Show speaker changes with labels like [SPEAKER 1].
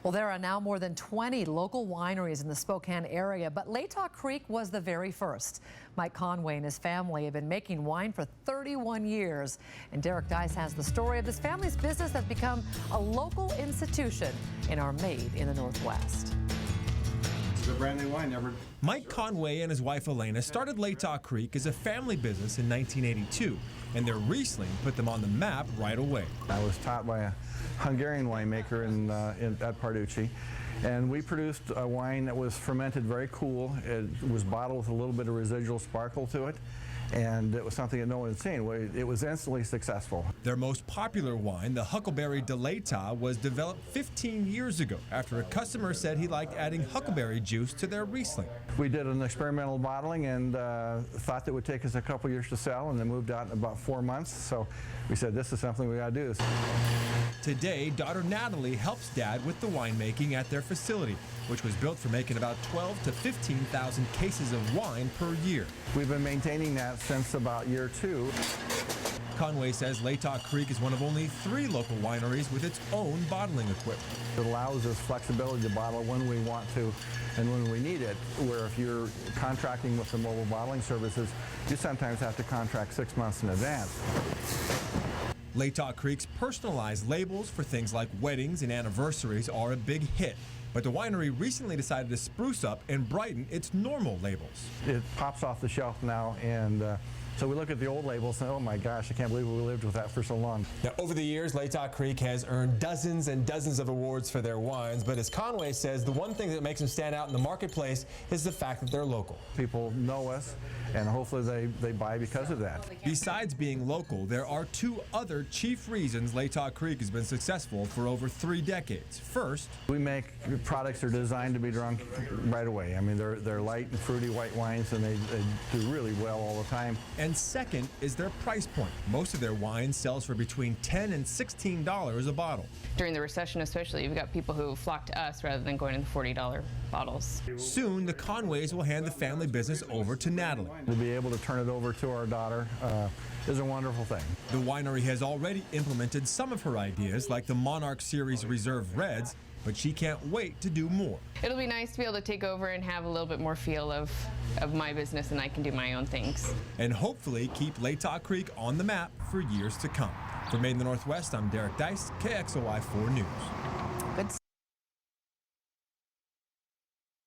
[SPEAKER 1] Well, there are now more than 20 local wineries in the Spokane area, but Latah Creek was the very first. Mike Conway and his family have been making wine for 31 years. And Derek Deis has the story of this family's business that's become a local institution in our Made in the Northwest.
[SPEAKER 2] It's a brand new wine.
[SPEAKER 3] Mike Conway and his wife Elena started Latah Creek as a family business in 1982, and their Riesling put them on the map right away.
[SPEAKER 2] I was taught by a Hungarian winemaker at Parducci, and we produced a wine that was fermented very cool. It was bottled with a little bit of residual sparkle to it, and it was something that no one had seen. It was instantly successful.
[SPEAKER 3] Their most popular wine, the Huckleberry de Latah, was developed 15 years ago after a customer said he liked adding huckleberry juice to their Riesling.
[SPEAKER 2] We did an experimental bottling and thought that it would take us a couple years to sell, and then moved out in about 4 months. So we said, this is something we got to do.
[SPEAKER 3] Today, daughter Natalie helps Dad with the winemaking at their facility, which was built for making about 12 to 15,000 cases of wine per year.
[SPEAKER 2] We've been maintaining that since about year 2.
[SPEAKER 3] Conway says Latah Creek is one of only 3 local wineries with its own bottling equipment.
[SPEAKER 2] It allows us flexibility to bottle when we want to and when we need it, where if you're contracting with the mobile bottling services, you sometimes have to contract 6 months in advance.
[SPEAKER 3] Latah Creek's personalized labels for things like weddings and anniversaries are a big hit. But the winery recently decided to spruce up and brighten its normal labels.
[SPEAKER 2] It pops off the shelf now, and so we look at the old labels and, oh my gosh, I can't believe we lived with that for so long.
[SPEAKER 4] Now, over the years, Latah Creek has earned dozens and dozens of awards for their wines, but as Conway says, the one thing that makes them stand out in the marketplace is the fact that they're local.
[SPEAKER 2] People know us, and hopefully they buy because of that.
[SPEAKER 3] Besides being local, there are 2 other chief reasons Latah Creek has been successful for over 3 decades. First,
[SPEAKER 2] we make products that are designed to be drunk right away. I mean, they're light and fruity white wines, and they do really well all the time.
[SPEAKER 3] And second is their price point. Most of their wine sells for between $10 and $16 a bottle.
[SPEAKER 5] During the recession especially, you've got people who flock to us rather than going to the $40 bottles.
[SPEAKER 3] Soon, the Conways will hand the family business over to Natalie.
[SPEAKER 2] To be able to turn it over to our daughter is a wonderful thing.
[SPEAKER 3] The winery has already implemented some of her ideas, like the Monarch Series Reserve Reds, but she can't wait to do more.
[SPEAKER 5] It'll be nice to be able to take over and have a little bit more feel of my business, and I can do my own things.
[SPEAKER 3] And hopefully keep Latah Creek on the map for years to come. For Made in the Northwest, I'm Derek Deis, KXOY 4 News.